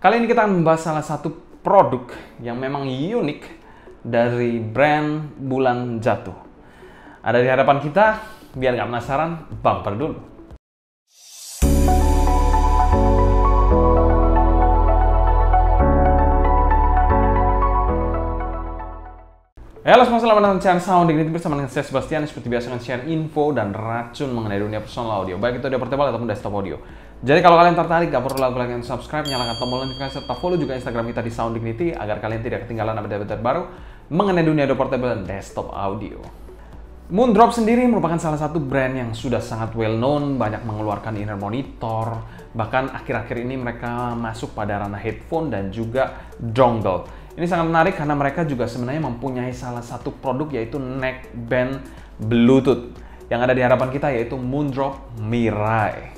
Kali ini kita akan membahas salah satu produk yang memang unik dari brand Bulan Jatuh. Ada di hadapan kita, biar nggak penasaran, bumper dulu. Halo semua, selamat datang di channel Sound Dignity bersama dengan saya Sebastian. Seperti biasa akan share info dan racun mengenai dunia personal audio, baik itu audio portable ataupun desktop audio. Jadi kalau kalian tertarik, gak perlu like dan subscribe, nyalakan tombol notifikasi serta follow juga Instagram kita di Sound Dignity agar kalian tidak ketinggalan update terbaru mengenai dunia audio portable dan desktop audio. Moondrop sendiri merupakan salah satu brand yang sudah sangat well known, banyak mengeluarkan inner monitor, bahkan akhir-akhir ini mereka masuk pada ranah headphone dan juga dongle. Ini sangat menarik karena mereka juga sebenarnya mempunyai salah satu produk yaitu neckband Bluetooth yang ada di hadapan kita, yaitu Moondrop Mirai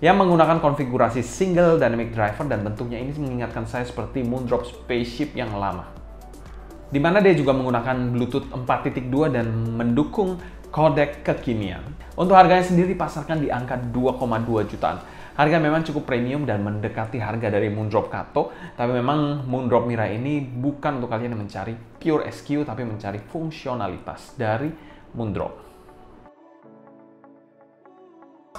yang menggunakan konfigurasi single dynamic driver, dan bentuknya ini mengingatkan saya seperti Moondrop Spaceship yang lama, di mana dia juga menggunakan Bluetooth 4.2 dan mendukung kodek kekinian. Untuk harganya sendiri dipasarkan di angka 2,2 jutaan. Harga memang cukup premium dan mendekati harga dari Moondrop Kato, tapi memang Moondrop Mirai ini bukan untuk kalian yang mencari pure SQ, tapi mencari fungsionalitas dari Moondrop.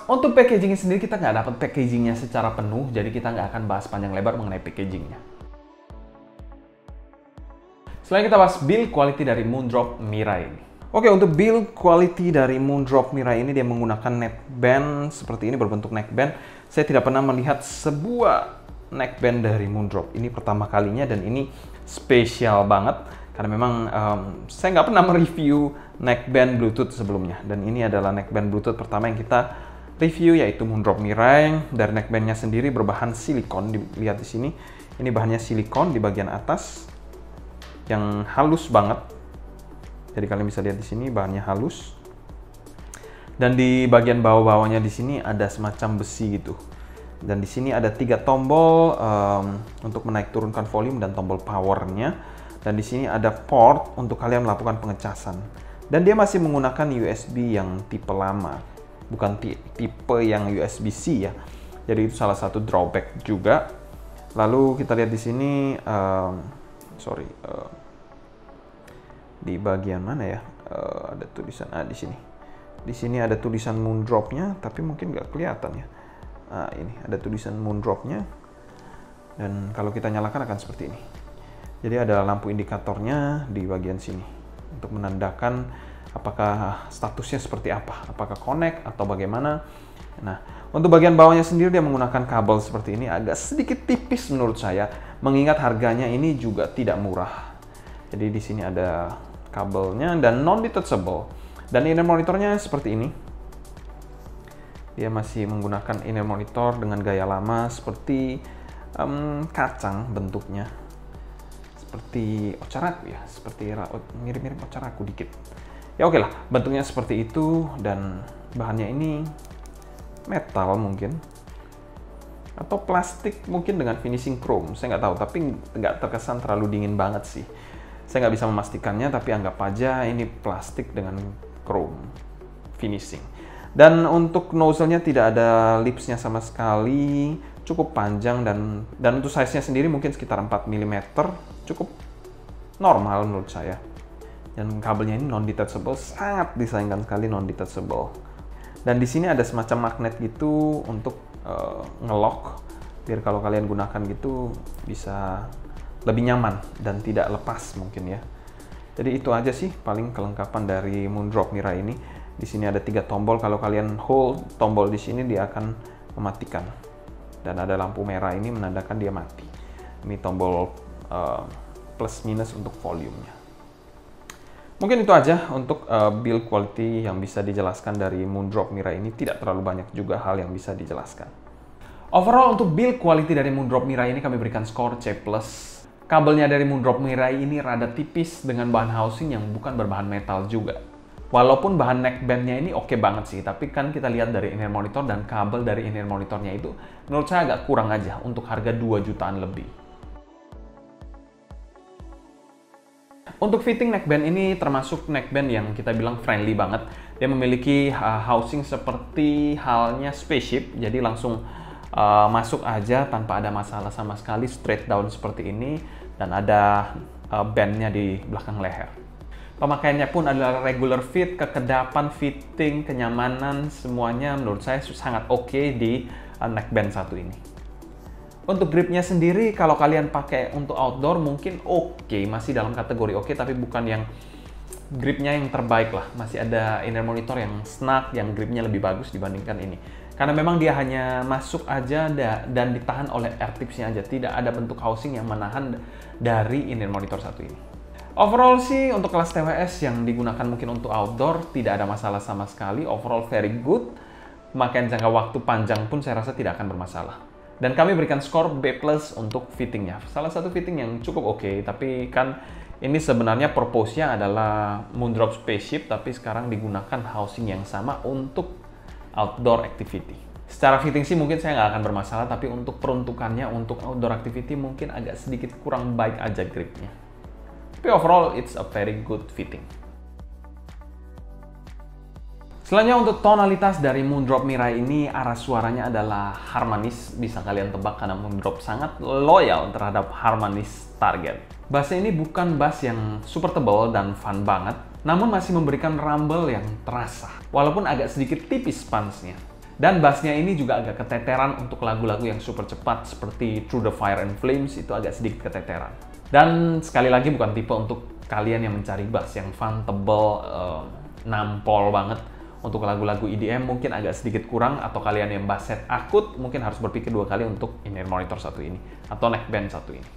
Untuk packagingnya sendiri, kita nggak dapat packagingnya secara penuh, jadi kita nggak akan bahas panjang lebar mengenai packagingnya. Selain kita bahas build quality dari Moondrop Mirai ini. Oke, untuk build quality dari Moondrop Mirai ini, dia menggunakan neckband seperti ini, berbentuk neckband. Saya tidak pernah melihat sebuah neckband dari Moondrop. Ini pertama kalinya dan ini spesial banget karena memang saya nggak pernah mereview neckband Bluetooth sebelumnya. Dan ini adalah neckband Bluetooth pertama yang kita review, yaitu Moondrop Mirai. Dari neckbandnya sendiri berbahan silikon. Dilihat di sini, ini bahannya silikon di bagian atas yang halus banget. Jadi kalian bisa lihat di sini bahannya halus. Dan di bagian bawah-bawahnya di sini ada semacam besi gitu. Dan di sini ada 3 tombol untuk menaik turunkan volume dan tombol powernya. Dan di sini ada port untuk kalian melakukan pengecasan. Dan dia masih menggunakan USB yang tipe lama, bukan tipe yang USB-C ya. Jadi itu salah satu drawback juga. Lalu kita lihat di sini, di bagian mana ya? Ada tulisan di sini. Di sini ada tulisan Moondropnya, tapi mungkin nggak kelihatan ya. Nah, ini ada tulisan Moondropnya. Dan kalau kita nyalakan akan seperti ini. Jadi ada lampu indikatornya di bagian sini untuk menandakan apakah statusnya seperti apa, apakah connect atau bagaimana. Nah, untuk bagian bawahnya sendiri dia menggunakan kabel seperti ini, agak sedikit tipis menurut saya, mengingat harganya ini juga tidak murah. Jadi di sini ada kabelnya dan non-detachable. Dan inner monitornya seperti ini. Dia masih menggunakan inner monitor dengan gaya lama seperti kacang bentuknya. Seperti ocaraku ya, seperti mirip-mirip ocaraku dikit. Ya oke lah, bentuknya seperti itu dan bahannya ini metal mungkin. Atau plastik mungkin dengan finishing chrome, saya nggak tahu, tapi nggak terkesan terlalu dingin banget sih. Saya nggak bisa memastikannya, tapi anggap aja ini plastik dengan chrome finishing. Dan untuk nozzle-nya tidak ada lipsnya sama sekali, cukup panjang dan untuk size-nya sendiri mungkin sekitar 4 mm, cukup normal menurut saya. Dan kabelnya ini non-detachable, sangat disayangkan sekali non-detachable. Dan di sini ada semacam magnet gitu untuk ngelock, biar kalau kalian gunakan gitu bisa lebih nyaman dan tidak lepas mungkin ya. Jadi itu aja sih paling kelengkapan dari Moondrop Mirai ini. Di sini ada 3 tombol, kalau kalian hold tombol di sini dia akan mematikan. Dan ada lampu merah ini menandakan dia mati. Ini tombol plus minus untuk volumenya. Mungkin itu aja untuk build quality yang bisa dijelaskan dari Moondrop Mirai ini. Tidak terlalu banyak juga hal yang bisa dijelaskan. Overall untuk build quality dari Moondrop Mirai ini kami berikan skor C+. Kabelnya dari Moondrop Mirai ini rada tipis dengan bahan housing yang bukan berbahan metal juga. Walaupun bahan neckbandnya ini oke banget sih, tapi kan kita lihat dari inner monitor dan kabel dari inner monitornya itu menurut saya agak kurang aja untuk harga 2 jutaan lebih. Untuk fitting neckband ini termasuk neckband yang kita bilang friendly banget. Dia memiliki housing seperti halnya Spaceship, jadi langsung masuk aja tanpa ada masalah sama sekali, straight down seperti ini, dan ada bandnya di belakang leher. Pemakaiannya pun adalah regular fit, kekedapan, fitting, kenyamanan, semuanya menurut saya sangat oke di neckband satu ini. Untuk gripnya sendiri, kalau kalian pakai untuk outdoor mungkin oke, masih dalam kategori oke, tapi bukan yang gripnya yang terbaik lah. Masih ada inner monitor yang snug, yang gripnya lebih bagus dibandingkan ini. Karena memang dia hanya masuk aja dan ditahan oleh air tipsnya aja. Tidak ada bentuk housing yang menahan dari inner monitor satu ini. Overall sih untuk kelas TWS yang digunakan mungkin untuk outdoor tidak ada masalah sama sekali. Overall very good. Pemakaian jangka waktu panjang pun saya rasa tidak akan bermasalah. Dan kami berikan skor B+ untuk fittingnya. Salah satu fitting yang cukup oke, tapi kan ini sebenarnya purpose-nya adalah Moondrop Spaceship, tapi sekarang digunakan housing yang sama untuk outdoor activity. Secara fitting sih mungkin saya nggak akan bermasalah, tapi untuk peruntukannya untuk outdoor activity mungkin agak sedikit kurang baik aja gripnya. Tapi overall, it's a very good fitting. Selanjutnya untuk tonalitas dari Moondrop Mirai ini, arah suaranya adalah harmonis. Bisa kalian tebak karena Moondrop sangat loyal terhadap harmonis target. Bassnya ini bukan bass yang super tebal dan fun banget, namun masih memberikan rumble yang terasa, walaupun agak sedikit tipis punch-nya. Dan bassnya ini juga agak keteteran untuk lagu-lagu yang super cepat seperti Through the Fire and Flames, itu agak sedikit keteteran. Dan sekali lagi bukan tipe untuk kalian yang mencari bass yang fun, tebal, nampol banget. Untuk lagu-lagu EDM mungkin agak sedikit kurang, atau kalian yang bass set akut mungkin harus berpikir dua kali untuk inner monitor satu ini atau neckband satu ini.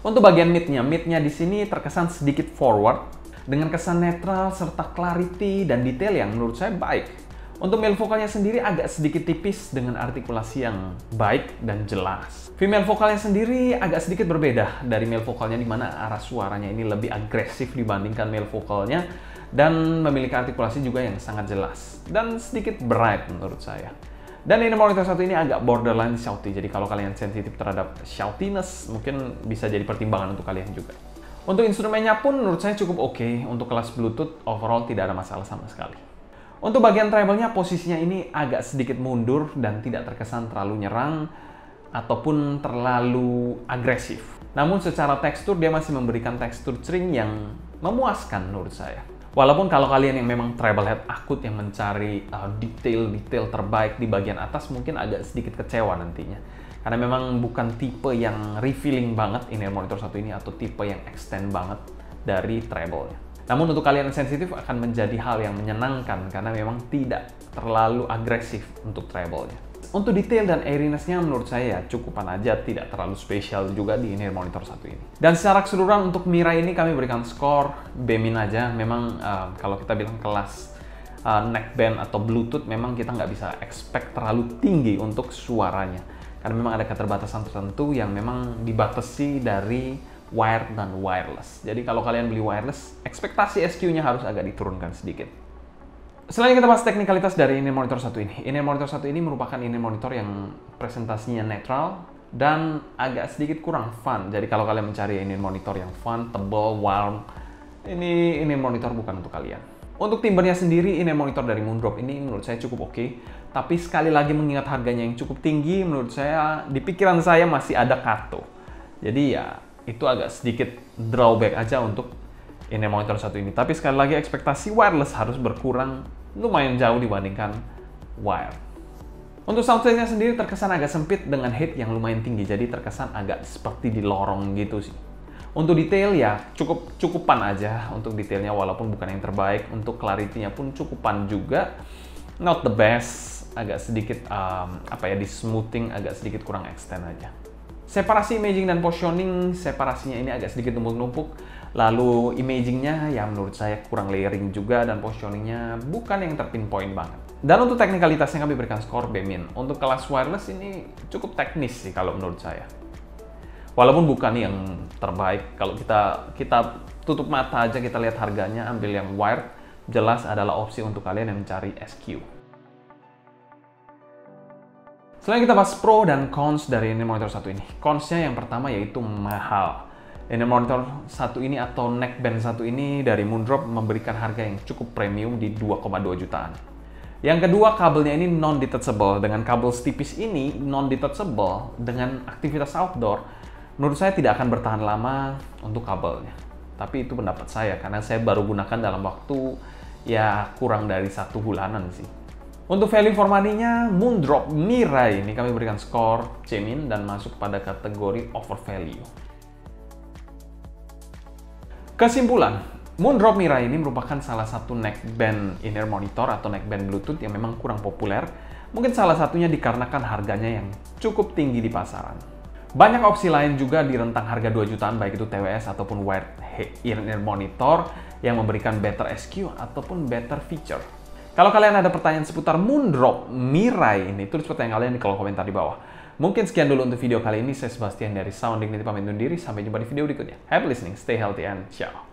Untuk bagian midnya di sini terkesan sedikit forward dengan kesan netral serta clarity dan detail yang menurut saya baik. Untuk male vokalnya sendiri agak sedikit tipis dengan artikulasi yang baik dan jelas. Female vokalnya sendiri agak sedikit berbeda dari male vokalnya, di mana arah suaranya ini lebih agresif dibandingkan male vokalnya dan memiliki artikulasi juga yang sangat jelas dan sedikit bright menurut saya. Dan inner monitor satu ini agak borderline shouty, jadi kalau kalian sensitif terhadap shoutiness mungkin bisa jadi pertimbangan untuk kalian juga. Untuk instrumennya pun menurut saya cukup oke. Untuk kelas Bluetooth overall tidak ada masalah sama sekali. Untuk bagian treble-nya posisinya ini agak sedikit mundur dan tidak terkesan terlalu nyerang ataupun terlalu agresif. Namun secara tekstur dia masih memberikan tekstur string yang memuaskan menurut saya. Walaupun kalau kalian yang memang treble head akut yang mencari detail-detail terbaik di bagian atas mungkin agak sedikit kecewa nantinya. Karena memang bukan tipe yang refilling banget inner monitor satu ini atau tipe yang extend banget dari treble-nya. Namun untuk kalian yang sensitif akan menjadi hal yang menyenangkan karena memang tidak terlalu agresif untuk treble-nya. Untuk detail dan airiness-nya menurut saya cukupan aja, tidak terlalu spesial juga di inner monitor satu ini. Dan secara keseluruhan untuk Mirai ini kami berikan skor B- aja. Memang kalau kita bilang kelas neckband atau Bluetooth memang kita nggak bisa expect terlalu tinggi untuk suaranya. Karena memang ada keterbatasan tertentu yang memang dibatasi dari wired dan wireless. Jadi kalau kalian beli wireless, ekspektasi SQ-nya harus agak diturunkan sedikit. Selanjutnya kita bahas teknikalitas dari inner monitor satu ini. Inner monitor satu ini merupakan inner monitor yang presentasinya netral dan agak sedikit kurang fun. Jadi kalau kalian mencari inner monitor yang fun, tebal, warm, ini inner monitor bukan untuk kalian. Untuk timbernya sendiri, inner monitor dari Moondrop ini menurut saya cukup oke. Tapi sekali lagi mengingat harganya yang cukup tinggi, menurut saya di pikiran saya masih ada Kato. Jadi ya itu agak sedikit drawback aja untuk inner monitor satu ini. Tapi sekali lagi ekspektasi wireless harus berkurang lumayan jauh dibandingkan wire. Untuk soundstage-nya sendiri terkesan agak sempit dengan head yang lumayan tinggi, jadi terkesan agak seperti di lorong gitu sih. Untuk detail ya cukupan aja untuk detailnya, walaupun bukan yang terbaik. Untuk clarity-nya pun cukupan juga, not the best, agak sedikit di smoothing agak sedikit kurang extend aja. Separasi imaging dan positioning, separasinya ini agak sedikit numpuk-numpuk. Lalu imagingnya ya menurut saya kurang layering juga, dan positioningnya bukan yang terpinpoint banget. Dan untuk teknikalitasnya kami berikan skor B-. Untuk kelas wireless ini cukup teknis sih kalau menurut saya. Walaupun bukan yang terbaik, kalau kita tutup mata aja kita lihat harganya, ambil yang wired, jelas adalah opsi untuk kalian yang mencari SQ. Selain kita bahas pro dan cons dari inner monitor satu ini. Cons-nya yang pertama yaitu mahal. Inner monitor satu ini atau neckband satu ini dari Moondrop memberikan harga yang cukup premium di 2,2 jutaan. Yang kedua, kabelnya ini non-detachable. Dengan kabel setipis ini, non-detachable, dengan aktivitas outdoor, menurut saya tidak akan bertahan lama untuk kabelnya. Tapi itu pendapat saya, karena saya baru gunakan dalam waktu ya kurang dari 1 bulanan sih. Untuk value for money-nya, Moondrop Mirai ini kami berikan skor C- dan masuk pada kategori overvalue. Kesimpulan, Moondrop Mirai ini merupakan salah satu neckband in-ear monitor atau neckband Bluetooth yang memang kurang populer. Mungkin salah satunya dikarenakan harganya yang cukup tinggi di pasaran. Banyak opsi lain juga di rentang harga 2 jutaan, baik itu TWS ataupun wired in-ear monitor yang memberikan better SQ ataupun better feature. Kalau kalian ada pertanyaan seputar Moondrop Mirai ini, tulis pertanyaan kalian di kolom komentar di bawah. Mungkin sekian dulu untuk video kali ini. Saya Sebastian dari Sound Dignity pamit undur diri. Sampai jumpa di video berikutnya. Happy listening, stay healthy, and ciao.